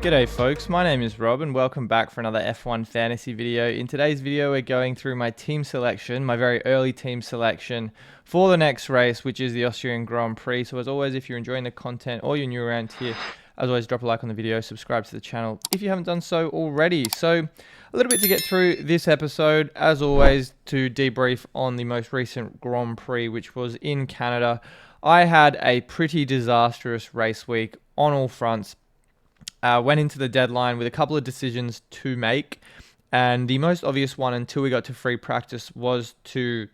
G'day folks, my name is Rob and welcome back for another F1 fantasy video. In today's video we're going through my team selection, my very early team selection for the next race, which is the Austrian Grand Prix. So as always, if you're enjoying the content or you're new around here, as always, drop a like on the video, subscribe to the channel if you haven't done so already. So a little bit to get through this episode, as always, to debrief on the most recent Grand Prix, which was in Canada. I had a pretty disastrous race week on all fronts. Went into the deadline with a couple of decisions to make, and the most obvious one until we got to free practice was to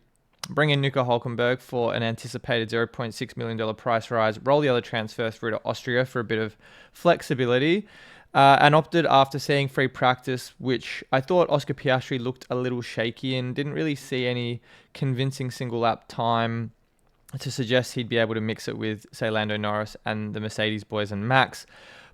bring in Nico Hülkenberg for an anticipated $0.6 million price rise, roll the other transfers through to Austria for a bit of flexibility, and opted after seeing free practice, which I thought Oscar Piastri looked a little shaky and didn't really see any convincing single lap time to suggest he'd be able to mix it with, say, Lando Norris and the Mercedes boys and Max.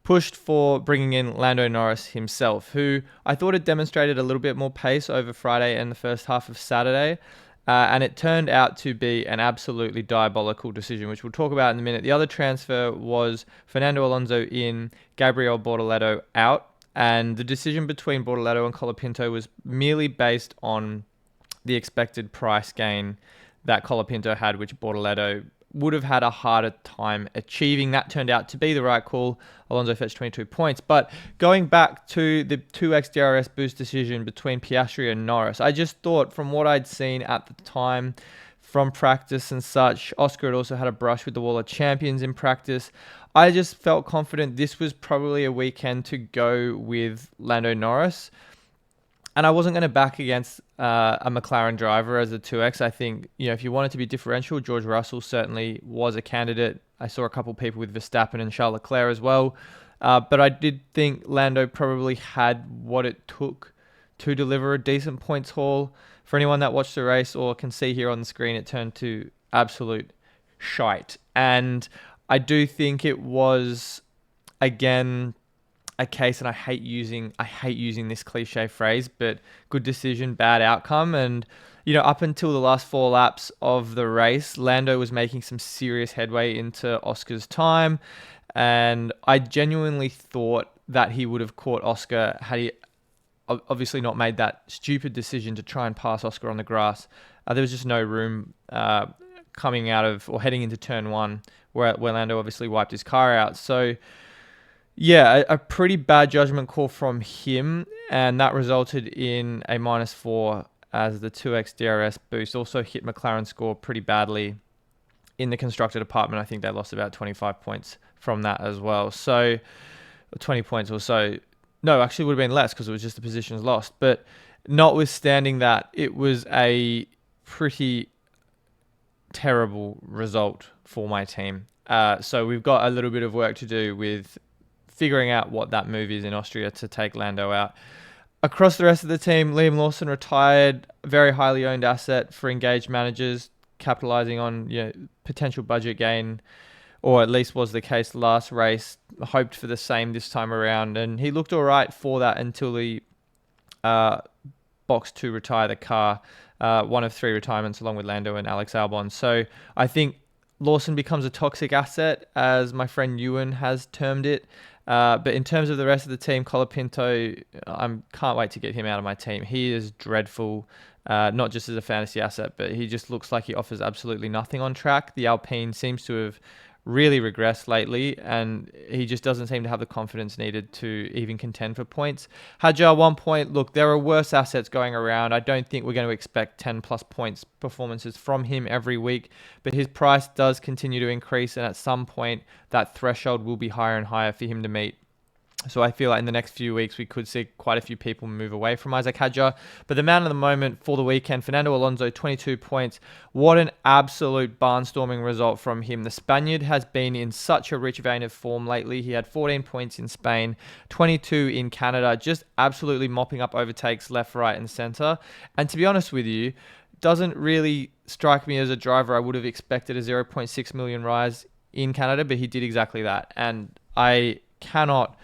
Pushed for bringing in Lando Norris himself, who I thought had demonstrated a little bit more pace over Friday and the first half of Saturday. And it turned out to be an absolutely diabolical decision, which we'll talk about in a minute. The other transfer was Fernando Alonso in, Gabriel Bortoleto out. And the decision between Bortoleto and Colapinto was merely based on the expected price gain that Colapinto had, which Bortoleto would have had a harder time achieving. That turned out to be the right call. Alonso fetched 22 points. But going back to the 2x DRS boost decision between Piastri and Norris, I just thought from what I'd seen at the time from practice and such, Oscar had also had a brush with the Wall of Champions in practice. I just felt confident this was probably a weekend to go with Lando Norris. And I wasn't going to back against a McLaren driver as a 2X. I think, if you wanted to be differential, George Russell certainly was a candidate. I saw a couple of people with Verstappen and Charles Leclerc as well. But I did think Lando probably had what it took to deliver a decent points haul. For anyone that watched the race or can see here on the screen, it turned to absolute shite. And I do think it was, again, a case, and I hate using this cliche phrase, but good decision, bad outcome. And up until the last 4 laps of the race, Lando was making some serious headway into Oscar's time, and I genuinely thought that he would have caught Oscar had he obviously not made that stupid decision to try and pass Oscar on the grass. There was just no room coming out of or heading into turn 1 where Lando obviously wiped his car out. So yeah, a pretty bad judgment call from him, and that resulted in a -4 as the 2x DRS boost also hit McLaren's score pretty badly in the constructor department. I think they lost about 25 points from that as well. So 20 points or so. No, actually it would have been less because it was just the positions lost. But notwithstanding that, it was a pretty terrible result for my team. So we've got a little bit of work to do with figuring out what that move is in Austria to take Lando out. Across the rest of the team, Liam Lawson retired, very highly owned asset for engaged managers, capitalizing on potential budget gain, or at least was the case last race. Hoped for the same this time around, and he looked all right for that until he boxed to retire the car, one of 3 retirements along with Lando and Alex Albon. So I think Lawson becomes a toxic asset, as my friend Ewan has termed it. But in terms of the rest of the team, Colapinto, I can't wait to get him out of my team. He is dreadful, not just as a fantasy asset, but he just looks like he offers absolutely nothing on track. The Alpine seems to have really regressed lately, and he just doesn't seem to have the confidence needed to even contend for points. Hadjar, 1 point. Look, there are worse assets going around. I don't think we're going to expect 10 plus points performances from him every week, but his price does continue to increase, and at some point that threshold will be higher and higher for him to meet. So I feel like in the next few weeks, we could see quite a few people move away from Isaac Hadjar. But the man of the moment for the weekend, Fernando Alonso, 22 points. What an absolute barnstorming result from him. The Spaniard has been in such a rich vein of form lately. He had 14 points in Spain, 22 in Canada, just absolutely mopping up overtakes left, right, and center. And to be honest with you, doesn't really strike me as a driver I would have expected a 0.6 million rise in Canada, but he did exactly that. And I cannot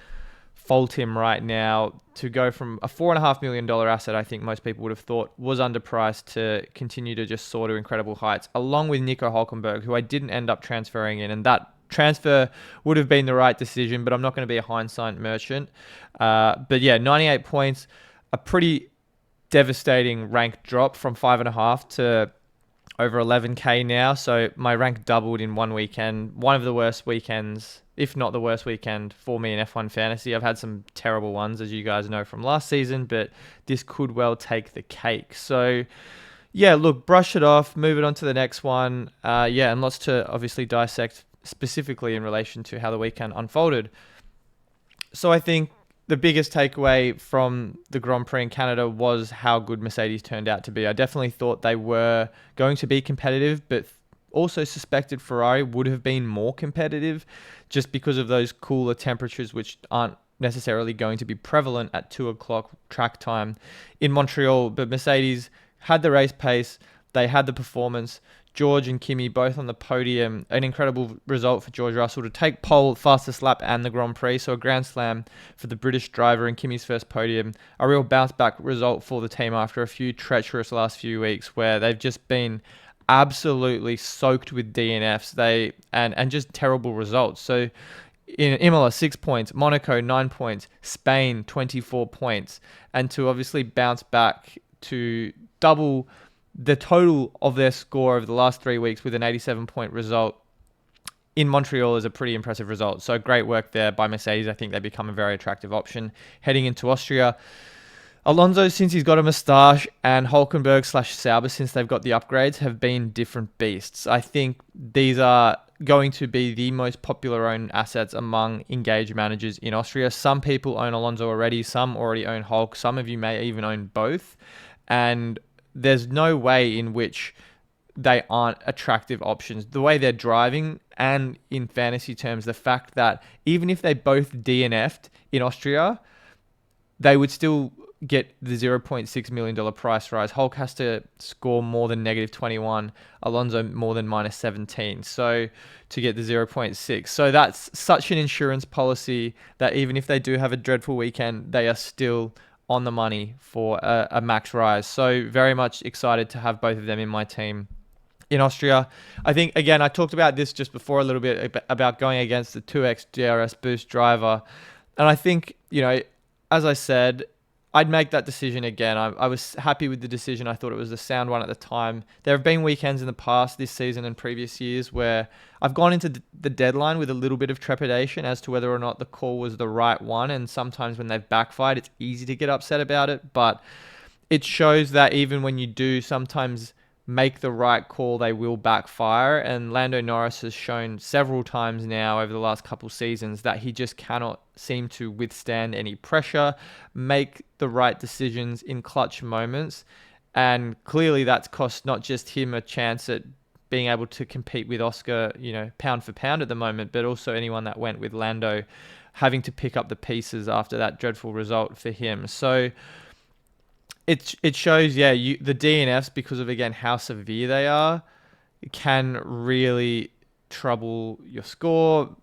fault him right now to go from a $4.5 million asset, I think most people would have thought was underpriced, to continue to just soar to incredible heights, along with Nico Hülkenberg, who I didn't end up transferring in. And that transfer would have been the right decision, but I'm not going to be a hindsight merchant. But yeah, 98 points, a pretty devastating rank drop from 5.5 to over 11k now. So my rank doubled in one weekend. One of the worst weekends, if not the worst weekend for me in F1 fantasy. I've had some terrible ones, as you guys know from last season, but this could well take the cake. So yeah, look, brush it off, move it on to the next one. Yeah, and lots to obviously dissect specifically in relation to how the weekend unfolded. So I think the biggest takeaway from the Grand Prix in Canada was how good Mercedes turned out to be. I definitely thought they were going to be competitive, but also suspected Ferrari would have been more competitive just because of those cooler temperatures, which aren't necessarily going to be prevalent at 2 o'clock track time in Montreal. But Mercedes had the race pace, they had the performance. George and Kimi both on the podium. An incredible result for George Russell to take pole, fastest lap, and the Grand Prix. So a grand slam for the British driver and Kimi's first podium. A real bounce back result for the team after a few treacherous last few weeks where they've just been absolutely soaked with DNFs. And just terrible results. So in Imola, 6 points, Monaco, 9 points, Spain, 24 points. And to obviously bounce back to double the total of their score over the last 3 weeks with an 87-point result in Montreal is a pretty impressive result. So great work there by Mercedes. I think they become a very attractive option heading into Austria. Alonso, since he's got a moustache, and Hulkenberg/Sauber, since they've got the upgrades, have been different beasts. I think these are going to be the most popular owned assets among engaged managers in Austria. Some people own Alonso already. Some already own Hulk. Some of you may even own both. And there's no way in which they aren't attractive options. The way they're driving, and in fantasy terms, the fact that even if they both DNF'd in Austria, they would still get the $0.6 million price rise. Hulk has to score more than -21, Alonso more than -17, so to get the 0.6. So that's such an insurance policy that even if they do have a dreadful weekend, they are still on the money for a max rise. So very much excited to have both of them in my team in Austria. I think, again, I talked about this just before a little bit about going against the 2X DRS boost driver. And I think, as I said, I'd make that decision again. I was happy with the decision. I thought it was the sound one at the time. There have been weekends in the past, this season and previous years, where I've gone into the deadline with a little bit of trepidation as to whether or not the call was the right one. And sometimes when they've backfired, it's easy to get upset about it. But it shows that even when you do sometimes make the right call, they will backfire. And Lando Norris has shown several times now over the last couple seasons that he just cannot seem to withstand any pressure, make the right decisions in clutch moments. And clearly that's cost not just him a chance at being able to compete with Oscar, pound for pound at the moment, but also anyone that went with Lando having to pick up the pieces after that dreadful result for him. So it shows, the DNFs, because of, again, how severe they are, can really trouble your score,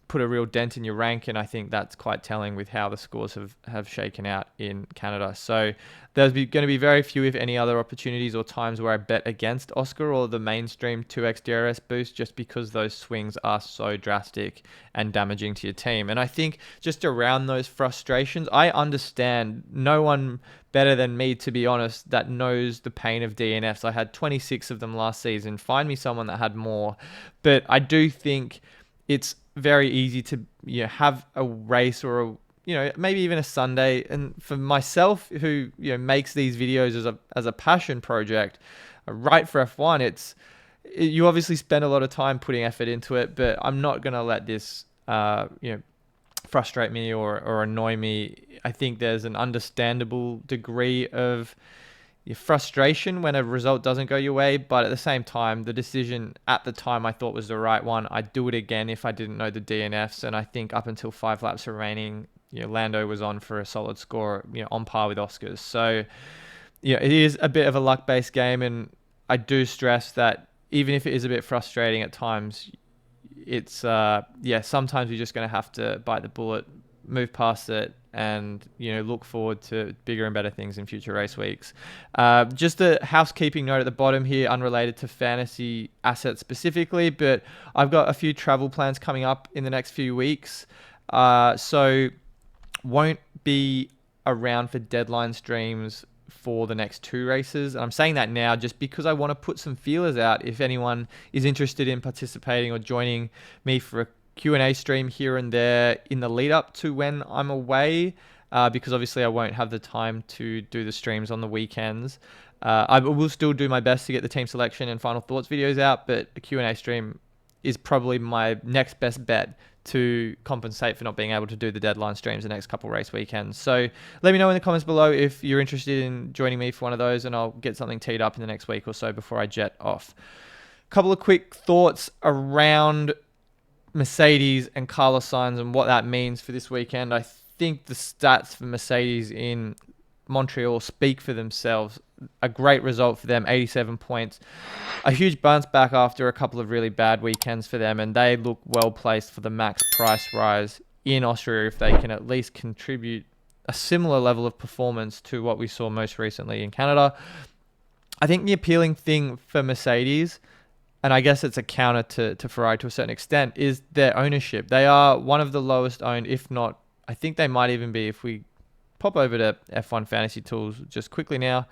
put a real dent in your rank, and I think that's quite telling with how the scores have shaken out in Canada. So there's going to be very few, if any, other opportunities or times where I bet against Oscar or the mainstream 2X DRS boost, just because those swings are so drastic and damaging to your team. And I think just around those frustrations, I understand no one better than me, to be honest, that knows the pain of DNFs. I had 26 of them last season. Find me someone that had more. But I do think it's very easy to have a race or maybe even a Sunday, and for myself who makes these videos as a passion project, right, for F1, you obviously spend a lot of time putting effort into it, but I'm not going to let this frustrate me or annoy me. I think there's an understandable degree of frustration when a result doesn't go your way, but at the same time, the decision at the time I thought was the right one. I'd do it again if I didn't know the DNFs, and I think up until 5 laps remaining, Lando was on for a solid score, on par with Oscar's. So it is a bit of a luck-based game, and I do stress that even if it is a bit frustrating at times, it's sometimes you're just going to have to bite the bullet, move past it, and look forward to bigger and better things in future race weeks. Just a housekeeping note at the bottom here, unrelated to fantasy assets specifically, but I've got a few travel plans coming up in the next few weeks, so won't be around for deadline streams for the next 2 races. And I'm saying that now just because I want to put some feelers out if anyone is interested in participating or joining me for a Q&A stream here and there in the lead up to when I'm away, because obviously I won't have the time to do the streams on the weekends. I will still do my best to get the team selection and final thoughts videos out, but a Q&A stream is probably my next best bet to compensate for not being able to do the deadline streams the next couple race weekends. So let me know in the comments below if you're interested in joining me for one of those, and I'll get something teed up in the next week or so before I jet off. A couple of quick thoughts around Mercedes and Carlos Sainz and what that means for this weekend. I think the stats for Mercedes in Montreal speak for themselves. A great result for them, 87 points. A huge bounce back after a couple of really bad weekends for them, and they look well placed for the max price rise in Austria if they can at least contribute a similar level of performance to what we saw most recently in Canada. I think the appealing thing for Mercedes, and I guess it's a counter to Ferrari to a certain extent, is their ownership. They are one of the lowest owned, if not, I think they might even be, if we pop over to F1 Fantasy Tools just quickly now.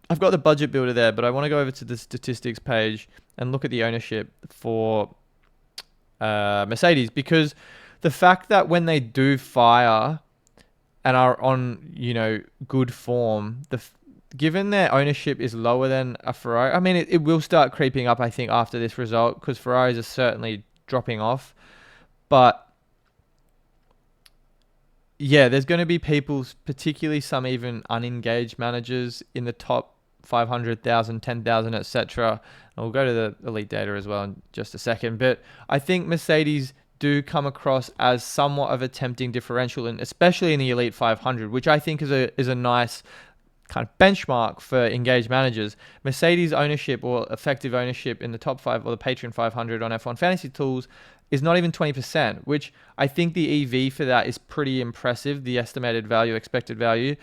I've got the budget builder there, but I want to go over to the statistics page and look at the ownership for Mercedes, because the fact that when they do fire and are on, good form, given their ownership is lower than a Ferrari, I mean, it will start creeping up, I think, after this result, because Ferraris are certainly dropping off. But yeah, there's going to be people, particularly some even unengaged managers in the top 500,000, 10,000, etc. And we'll go to the elite data as well in just a second. But I think Mercedes do come across as somewhat of a tempting differential, and especially in the elite 500, which I think is a nice kind of benchmark for engaged managers. Mercedes ownership or effective ownership in the top 5 or the Patreon 500 on F1 Fantasy Tools is not even 20%, which I think the EV for that is pretty impressive, the estimated value, expected value,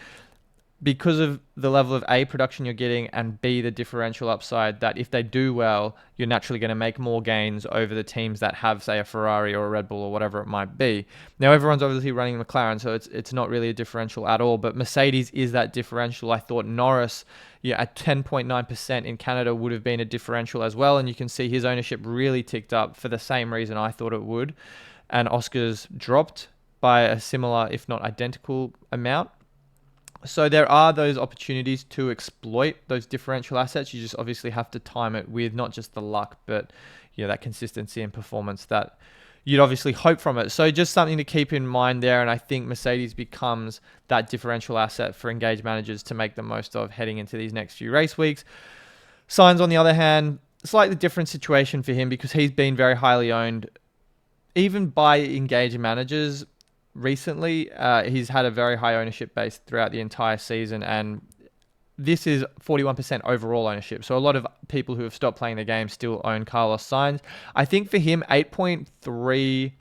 because of the level of A, production you're getting, and B, the differential upside that if they do well, you're naturally going to make more gains over the teams that have, say, a Ferrari or a Red Bull or whatever it might be. Now, everyone's obviously running McLaren, so it's not really a differential at all, but Mercedes is that differential. I thought Norris, at 10.9% in Canada would have been a differential as well, and you can see his ownership really ticked up for the same reason I thought it would, and Oscar's dropped by a similar, if not identical, amount. So there are those opportunities to exploit those differential assets. You just obviously have to time it with not just the luck, but that consistency and performance that you'd obviously hope from it. So just something to keep in mind there. And I think Mercedes becomes that differential asset for engaged managers to make the most of heading into these next few race weeks. Sainz, on the other hand, slightly different situation for him because he's been very highly owned, even by engaged managers. Recently, he's had a very high ownership base throughout the entire season, and this is 41% overall ownership. So a lot of people who have stopped playing the game still own Carlos Sainz. I think for him, 8.3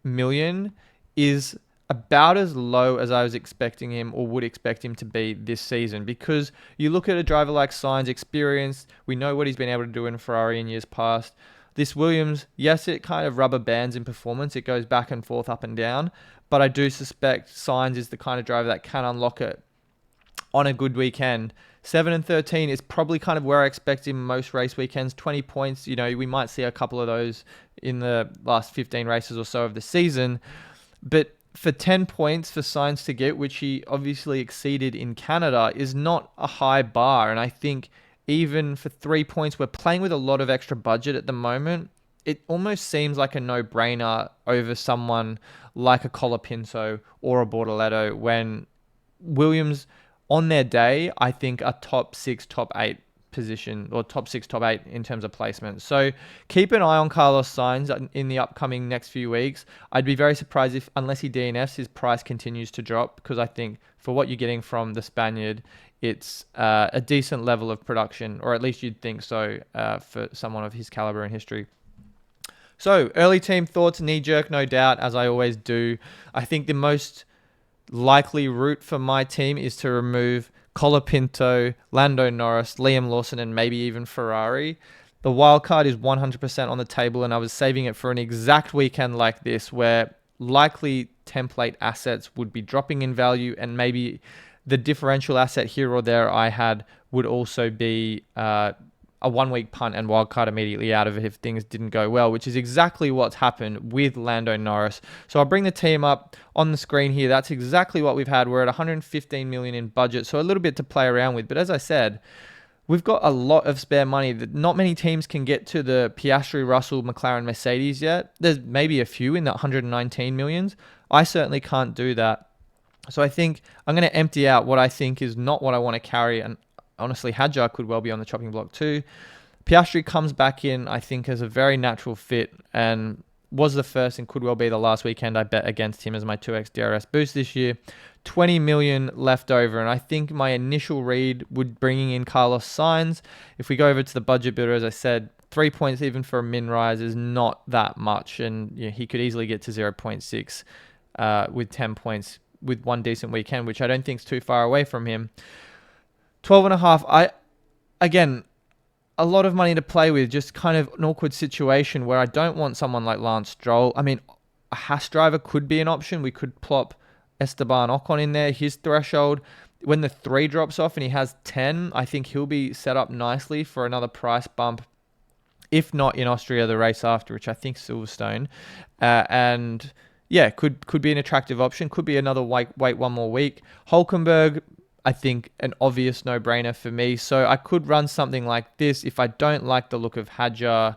million is about as low as I was expecting him or would expect him to be this season, because you look at a driver like Sainz, experience, we know what he's been able to do in Ferrari in years past. This Williams, yes, it kind of rubber bands in performance. It goes back and forth, up and down. But I do suspect Sainz is the kind of driver that can unlock it on a good weekend. 7 and 13 is probably kind of where I expect him most race weekends. 20 points, we might see a couple of those in the last 15 races or so of the season. But for 10 points for Sainz to get, which he obviously exceeded in Canada, is not a high bar. And I think even for 3 points, we're playing with a lot of extra budget at the moment. It almost seems like a no-brainer over someone like a Colapinto or a Bortoleto, when Williams, on their day, I think are top 6, top 8 position, or top 6, top 8 in terms of placement. So keep an eye on Carlos Sainz in the upcoming next few weeks. I'd be very surprised if, unless he DNFs, his price continues to drop, because I think for what you're getting from the Spaniard, it's a decent level of production, or at least you'd think so for someone of his caliber and history. So early team thoughts, knee jerk, no doubt, as I always do. I think the most likely route for my team is to remove Colapinto, Lando Norris, Liam Lawson, and maybe even Ferrari. The wild card is 100% on the table, and I was saving it for an exact weekend like this where likely template assets would be dropping in value, and maybe the differential asset here or there I had would also be a 1 week punt and wildcard immediately out of it if things didn't go well, which is exactly what's happened with Lando Norris. So I'll bring the team up on the screen here. That's exactly what we've had. We're at 115 million in budget, so a little bit to play around with. But as I said, we've got a lot of spare money that not many teams can get to the Piastri, Russell, McLaren, Mercedes yet. There's maybe a few in the 119 millions. I certainly can't do that. So I think I'm going to empty out what I think is not what I want to carry, and honestly, Hadjar could well be on the chopping block too. Piastri comes back in, I think, as a very natural fit and was the first and could well be the last weekend I bet against him as my 2x DRS boost this year. 20 million left over, and I think my initial read would bringing in Carlos Sainz. If we go over to the budget builder, as I said, 3 points even for a min rise is not that much, and he could easily get to 0.6 with 10 points with one decent weekend, which I don't think is too far away from him. 12.5. Again, a lot of money to play with, just kind of an awkward situation where I don't want someone like Lance Stroll. I mean, a Haas driver could be an option. We could plop Esteban Ocon in there. His threshold, when the 3 drops off and he has 10, I think he'll be set up nicely for another price bump. If not in Austria, the race after, which I think Silverstone. And yeah, could be an attractive option. Could be another wait 1 more week. Hulkenberg, I think an obvious no-brainer for me. So I could run something like this if I don't like the look of Hadjar.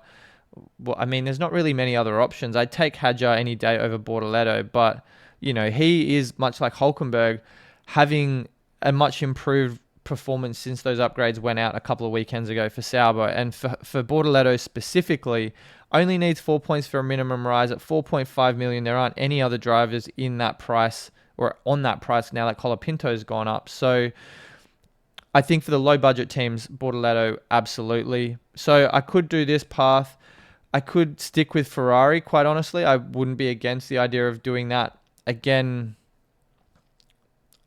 Well, I mean, there's not really many other options. I'd take Hadjar any day over Bortoleto, but, he is much like Hulkenberg, having a much improved performance since those upgrades went out a couple of weekends ago for Sauber. And for Bortoleto specifically, only needs 4 points for a minimum rise at 4.5 million. There aren't any other drivers in that price or on that price now that Colapinto's gone up. So I think for the low budget teams, Bortoleto, absolutely. So I could do this path. I could stick with Ferrari, quite honestly. I wouldn't be against the idea of doing that. Again,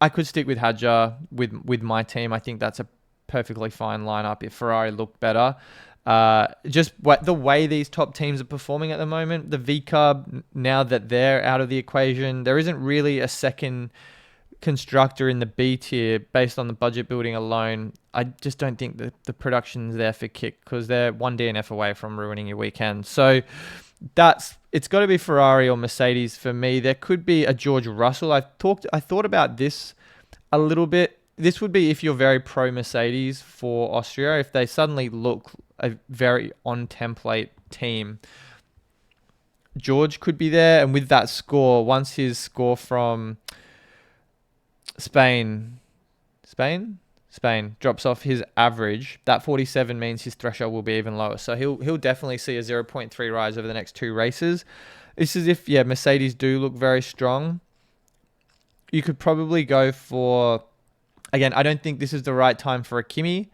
I could stick with Hadjar with my team. I think that's a perfectly fine lineup if Ferrari looked better. Just the way these top teams are performing at the moment, the VCARB, now that they're out of the equation, there isn't really a second constructor in the B tier based on the budget building alone. I just don't think that the production's there for kick because they're 1 DNF away from ruining your weekend. So it's got to be Ferrari or Mercedes for me. There could be a George Russell. I thought about this a little bit. This would be if you're very pro Mercedes for Austria. If they suddenly look a very on-template team, George could be there. And with that score, once his score from Spain drops off his average, that 47 means his threshold will be even lower. So he'll definitely see a 0.3 rise over the next 2 races. This is if, Mercedes do look very strong. You could probably go for... Again, I don't think this is the right time for a Kimi.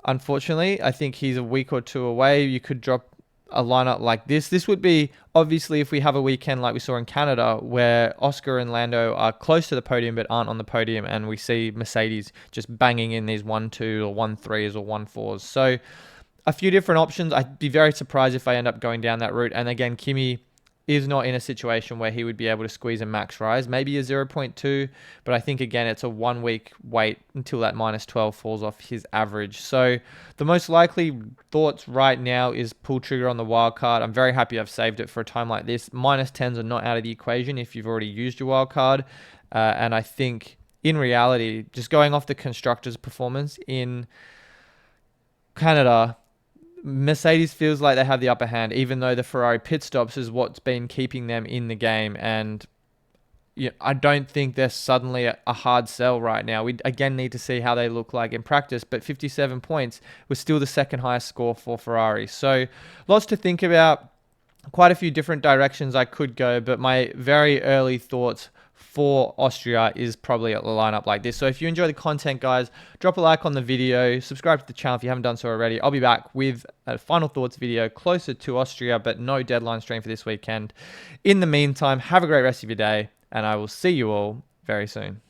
Unfortunately, I think he's a week or 2 away. You could drop a lineup like this. This would be, obviously, if we have a weekend like we saw in Canada, where Oscar and Lando are close to the podium but aren't on the podium, and we see Mercedes just banging in these 1-2 or 1-3s or 1-4s. So a few different options. I'd be very surprised if I end up going down that route. And again, Kimi is not in a situation where he would be able to squeeze a max rise, maybe a 0.2, but I think, again, it's a 1 week wait until that -12 falls off his average. So the most likely thoughts right now is pull trigger on the wild card. I'm very happy I've saved it for a time like this. -10s are not out of the equation if you've already used your wild card. And I think in reality, just going off the constructors' performance in Canada, Mercedes feels like they have the upper hand, even though the Ferrari pit stops is what's been keeping them in the game. And I don't think they're suddenly a hard sell right now. We, again, need to see how they look like in practice. But 57 points was still the second highest score for Ferrari. So lots to think about. Quite a few different directions I could go. But my very early thoughts for Austria is probably a lineup like this. So if you enjoy the content, guys, drop a like on the video, subscribe to the channel if you haven't done so already. I'll be back with a final thoughts video closer to Austria, but no deadline stream for this weekend. In the meantime, have a great rest of your day, and I will see you all very soon.